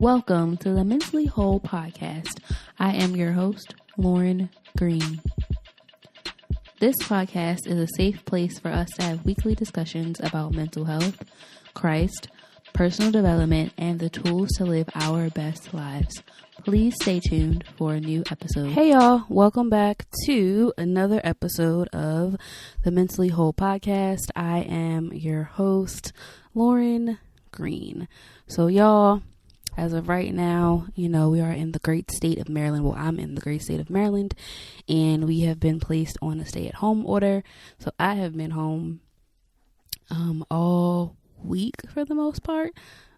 Welcome to the Mentally Whole podcast. I am your host, Lauren Green. This podcast is a safe place for us to have weekly discussions about mental health, Christ, personal development, and the tools to live our best lives. Please stay tuned for a new episode. Hey y'all, welcome back to another episode of the Mentally Whole podcast. I am your host, Lauren Green. So y'all, as of right now, we are in the great state of Maryland. Well, I'm in the great state of Maryland, and we have been placed on a stay-at-home order. So I have been home all week for the most part.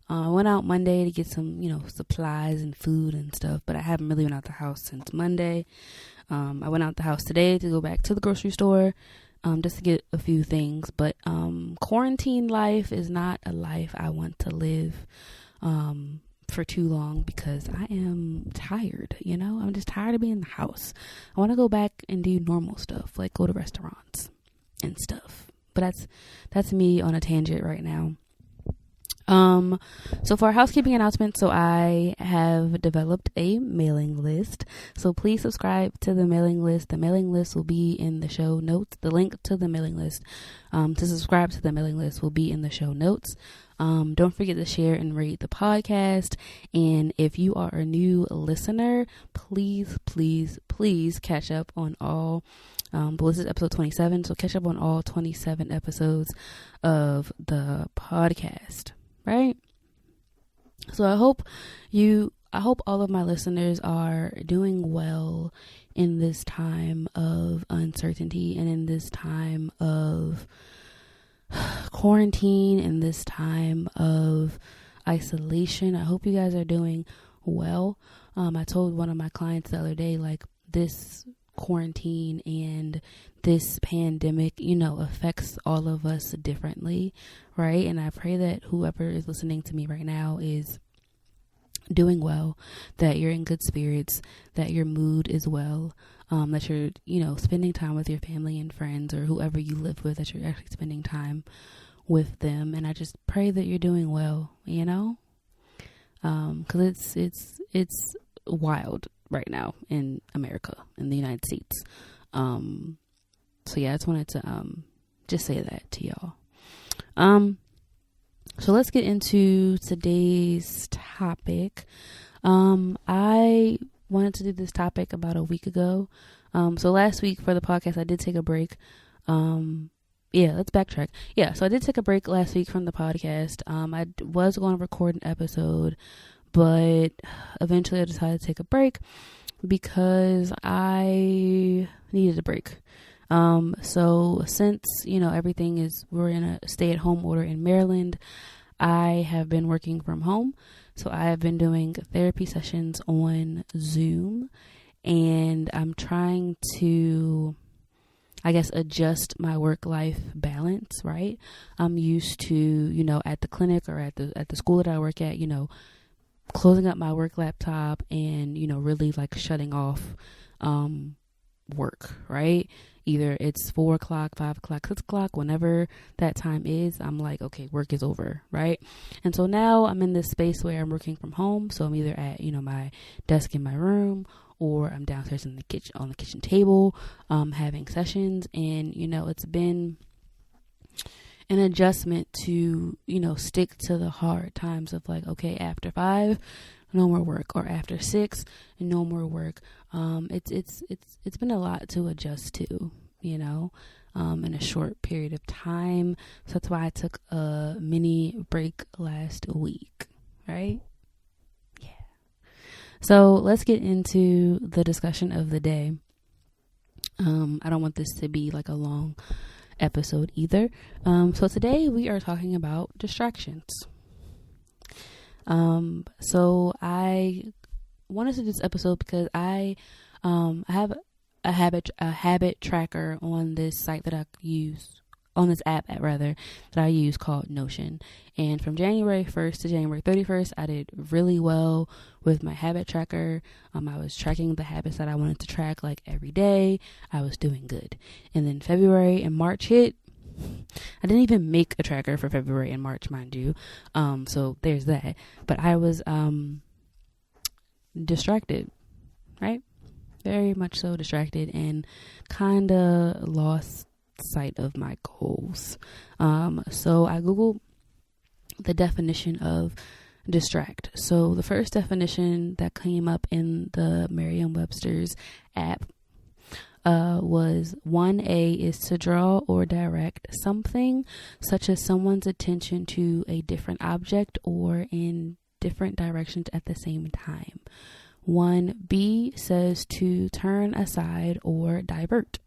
I went out Monday to get some, supplies and food and stuff, but I haven't really been out the house since Monday. I went out the house today to go back to the grocery store just to get a few things. But quarantine life is not a life I want to live for too long because I am tired, I'm just tired of being in the house. I want to go back and do normal stuff, like go to restaurants and stuff. But that's me on a tangent right now. So for our housekeeping announcement, so I have developed a mailing list. So please subscribe to the mailing list. The mailing list will be in the show notes. The link to the mailing list, to subscribe to the mailing list will be in the show notes. Don't forget to share and rate the podcast. And if you are a new listener, please catch up on all, but this is episode 27. So catch up on all 27 episodes of the podcast. Right? So I hope all of my listeners are doing well in this time of uncertainty and in this time of quarantine, in this time of isolation. I hope you guys are doing well. I told one of my clients the other day, like, this quarantine and this pandemic, affects all of us differently, right? And I pray that whoever is listening to me right now is doing well, that you're in good spirits, that your mood is well, that you're, spending time with your family and friends or whoever you live with, that you're actually spending time with them. And I just pray that you're doing well, because it's wild right now in America, in the United States. So yeah, I just wanted to just say that to y'all. So let's get into today's topic. I wanted to do this topic about a week ago. So last week for the podcast, I did take a break. Let's backtrack. Yeah, so I did take a break last week from the podcast. I was going to record an episode, but eventually I decided to take a break because I needed a break. So since, we're in a stay-at-home order in Maryland, I have been working from home. So I have been doing therapy sessions on Zoom, and I'm trying to, adjust my work-life balance, right? I'm used to, at the clinic or at the school that I work at, closing up my work laptop and, really like shutting off work, right? Either it's 4 o'clock, 5 o'clock, 6 o'clock, whenever that time is, I'm like, okay, work is over, right? And so now I'm in this space where I'm working from home. So I'm either at, my desk in my room, or I'm downstairs in the kitchen, on the kitchen table, having sessions. And, it's been an adjustment to, stick to the hard times of like, okay, after 5, no more work, or after 6, no more work. It's been a lot to adjust to, in a short period of time. So that's why I took a mini break last week, right? Yeah. So let's get into the discussion of the day. I don't want this to be like a long episode either. So today we are talking about distractions. So I wanted to do this episode because I have a habit tracker on this site that I use, on this app that I use, called Notion. And from January 1st to January 31st, I did really well with my habit tracker. I was tracking the habits that I wanted to track like every day. I was doing good. And then February and March hit. I didn't even make a tracker for February and March, mind you. So there's that. But I was distracted, right? Very much so distracted and kind of lost sight of my goals. So I Googled the definition of distract. So the first definition that came up in the Merriam-Webster's app was 1A is to draw or direct something, such as someone's attention to a different object or in different directions at the same time. 1B says to turn aside or divert.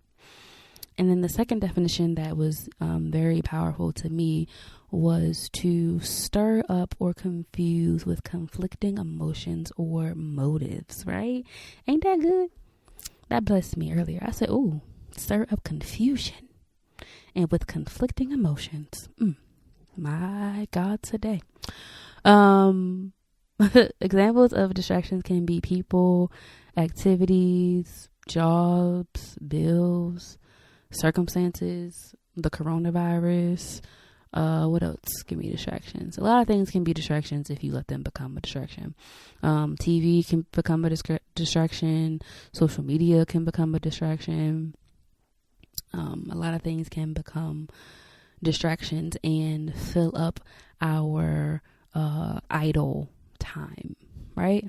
And then the second definition that was very powerful to me was to stir up or confuse with conflicting emotions or motives, right? Ain't that good? That blessed me earlier. I said, ooh, stir up confusion and with conflicting emotions. My God, today. Examples of distractions can be people, activities, jobs, bills, circumstances, the coronavirus. What else can be distractions? A lot of things can be distractions if you let them become a distraction. TV can become a distraction. Social media can become a distraction. A lot of things can become distractions and fill up our idle time, right?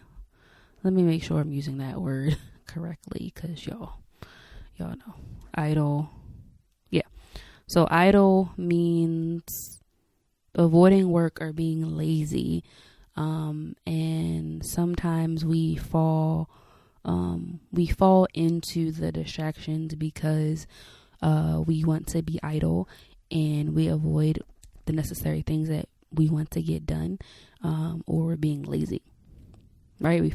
Let me make sure I'm using that word correctly, because y'all know idle. Yeah. So idle means avoiding work or being lazy. And sometimes we fall into the distractions because we want to be idle and we avoid the necessary things that we want to get done, or we're being lazy, right? We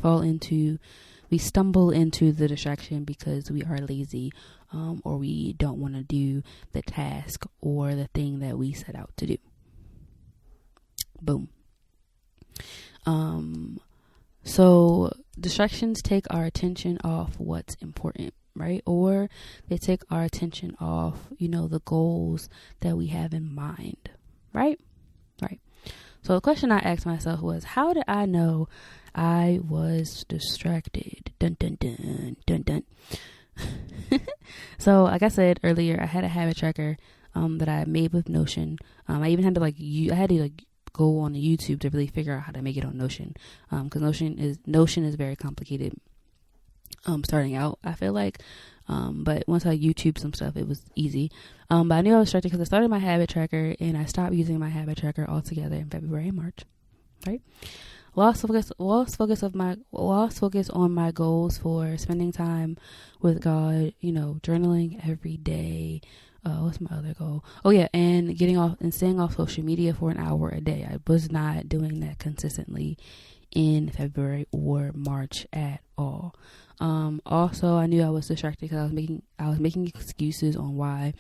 stumble into the distraction because we are lazy, or we don't want to do the task or the thing that we set out to do. Boom. So distractions take our attention off what's important, right? Or they take our attention off, the goals that we have in mind, right? Right. So the question I asked myself was, how did I know I was distracted? Dun, dun, dun, dun, dun. So like I said earlier, I had a habit tracker that I made with Notion. I even had to go on YouTube to really figure out how to make it on Notion, because Notion is very complicated starting out, I feel like. But once I YouTube some stuff, it was easy. But I knew I was distracted because I started my habit tracker and I stopped using my habit tracker altogether in February and March, right? Lost focus on my goals for spending time with God, journaling every day. What's my other goal? Oh yeah, and getting off and staying off social media for an hour a day. I was not doing that consistently in February or March at all. Also, I knew I was distracted because I was making excuses on why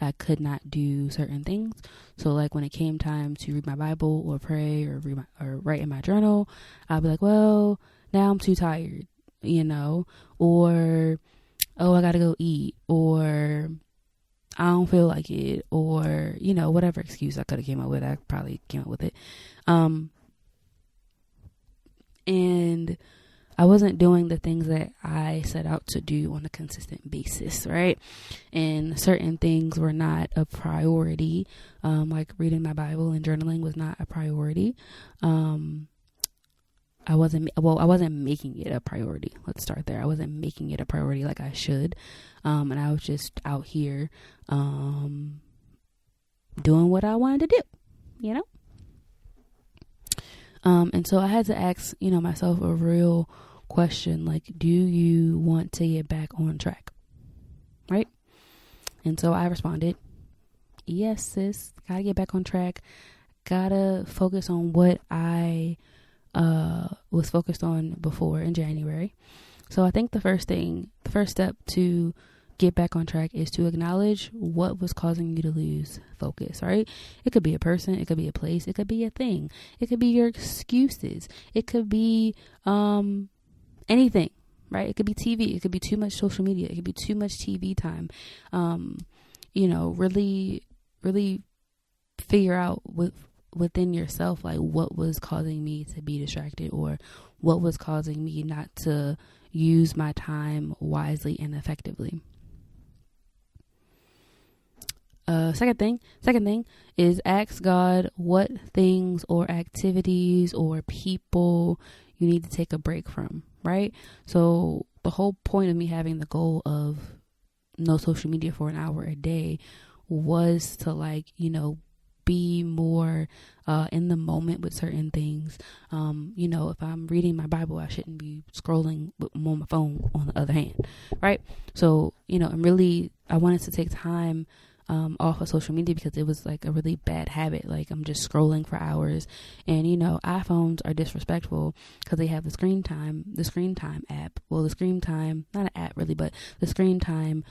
I could not do certain things. So like when it came time to read my Bible or pray or write in my journal, I'd be like, well, now I'm too tired, or, oh, I gotta go eat, or I don't feel like it, or, whatever excuse I could have came up with. I probably came up with it. And I wasn't doing the things that I set out to do on a consistent basis, right? And certain things were not a priority. Like reading my Bible and journaling was not a priority. I wasn't making it a priority. Let's start there. I wasn't making it a priority like I should. And I was just out here doing what I wanted to do, And so I had to ask, myself a real question, like, do you want to get back on track? Right? And so I responded, yes, sis, gotta get back on track. Gotta focus on what I was focused on before in January. So I think the first step to get back on track is to acknowledge what was causing you to lose focus, right? It could be a person, it could be a place, it could be a thing, it could be your excuses, it could be anything, right? It could be TV, it could be too much social media, it could be too much TV time. Really figure out within yourself, like what was causing me to be distracted, or what was causing me not to use my time wisely and effectively. Second thing is ask God what things or activities or people you need to take a break from, right? So the whole point of me having the goal of no social media for an hour a day was to, like, be more in the moment with certain things. If I'm reading my Bible, I shouldn't be scrolling on my phone on the other hand, right? So, and really, I wanted to take time off of social media because it was like a really bad habit. Like, I'm just scrolling for hours, and iPhones are disrespectful because they have the screen time app. Well, the screen time, not an app really, but the screen time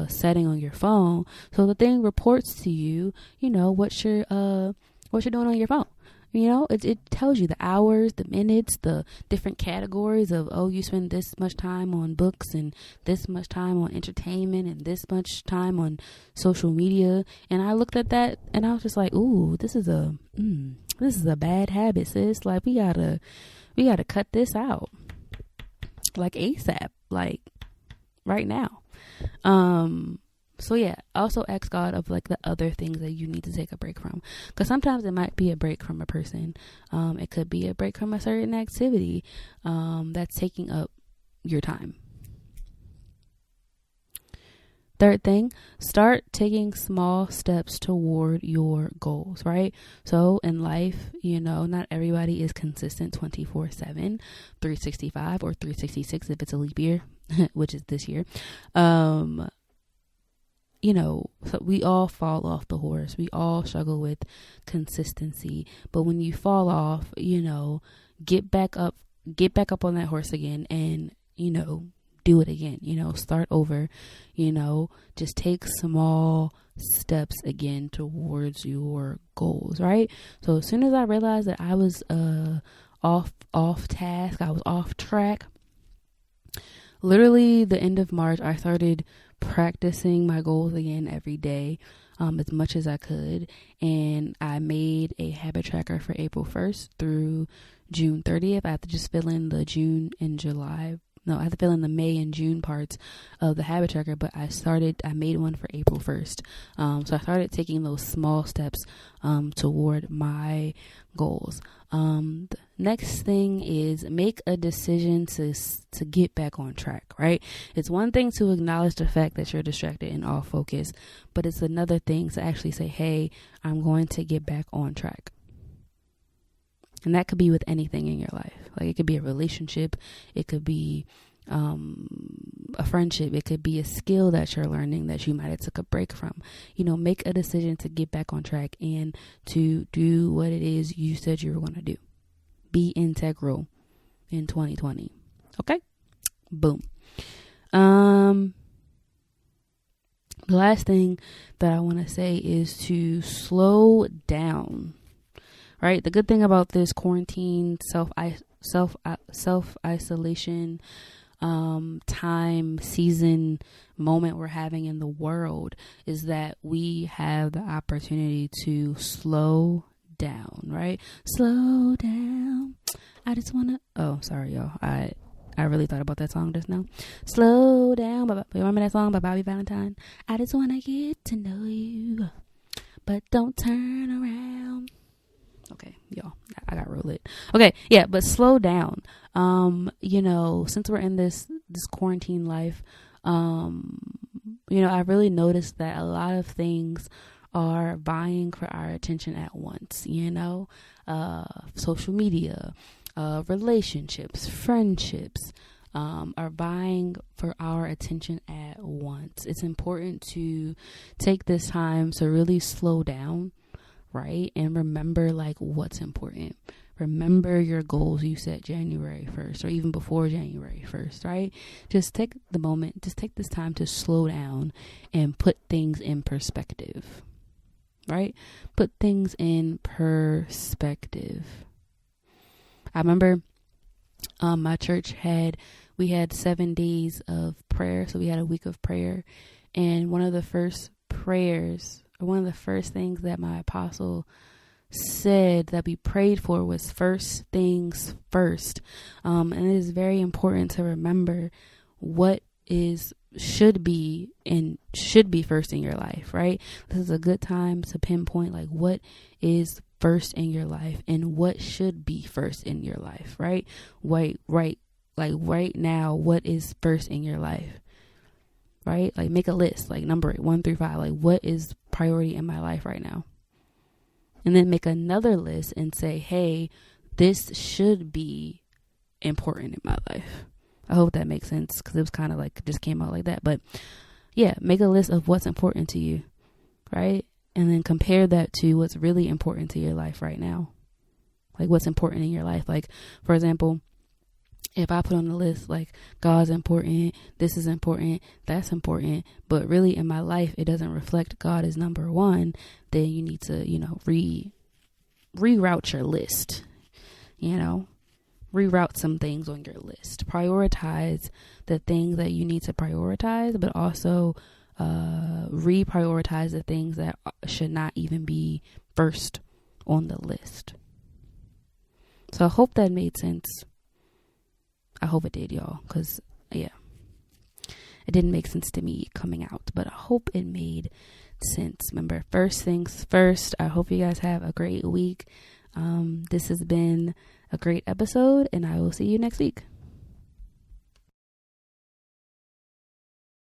setting on your phone. So the thing reports to you, what you're doing on your phone. It tells you the hours, the minutes, the different categories of, oh, you spend this much time on books and this much time on entertainment and this much time on social media. And I looked at that and I was just like, ooh, this is a bad habit, sis. Like, we gotta cut this out, like ASAP, like right now. So yeah, also ask God of like the other things that you need to take a break from. Because sometimes it might be a break from a person. It could be a break from a certain activity that's taking up your time. Third thing, start taking small steps toward your goals, right? So in life, not everybody is consistent 24/7, 365 or 366 if it's a leap year, which is this year. So we all fall off the horse. We all struggle with consistency. But when you fall off, get back up on that horse again and, do it again, start over, just take small steps again towards your goals, right? So as soon as I realized that I was off task, I was off track, literally the end of March, I started practicing my goals again every day, as much as I could. And I made a habit tracker for April 1st through June 30th. I have to just fill in the June and July. No, I have to fill in the May and June parts of the habit tracker, but I made one for April 1st. So I started taking those small steps toward my goals. The next thing is make a decision to get back on track, right? It's one thing to acknowledge the fact that you're distracted and off focus, but it's another thing to actually say, hey, I'm going to get back on track. And that could be with anything in your life. Like, it could be a relationship. It could be a friendship. It could be a skill that you're learning that you might have took a break from. Make a decision to get back on track and to do what it is you said you were going to do. Be integral in 2020. Okay? Boom. The last thing that I want to say is to slow down. Right? The good thing about this quarantine, self-isolation, time, season, moment we're having in the world is that we have the opportunity to slow down, right? Slow down. I just want to, oh, sorry, y'all. I really thought about that song just now. Slow down. Remember that song by Bobby Valentine? I just want to get to know you, but don't turn around. Okay, y'all, I got real lit. Okay, yeah, but slow down. Since we're in this quarantine life, I really noticed that a lot of things are vying for our attention at once. Social media, relationships, friendships, are vying for our attention at once. It's important to take this time to really slow down, right? And remember, like, what's important. Remember your goals you set January 1st or even before January 1st, right? Just take the moment, just take this time to slow down and put things in perspective, right? Put things in perspective. I remember my church we had 7 days of prayer. So we had a week of prayer. And one of the first things that my apostle said that we prayed for was first things first. And it is very important to remember what should be first in your life, right? This is a good time to pinpoint like what is first in your life and what should be first in your life, right? Right now, what is first in your life, right? Like make a list, like number it 1 through 5, like what is priority in my life right now? And then make another list and say, hey, this should be important in my life. I hope that makes sense because it was kind of like just came out like that. But yeah, make a list of what's important to you, right? And then compare that to what's really important to your life right now. Like what's important in your life. Like, for example, if I put on the list like God's important, this is important, that's important, but really in my life it doesn't reflect God as number one, then you need to, reroute your list, reroute some things on your list. Prioritize the things that you need to prioritize, but also reprioritize the things that should not even be first on the list. So I hope that made sense. I hope it did, y'all, because, yeah, it didn't make sense to me coming out, but I hope it made sense. Remember, first things first. I hope you guys have a great week. This has been a great episode, and I will see you next week.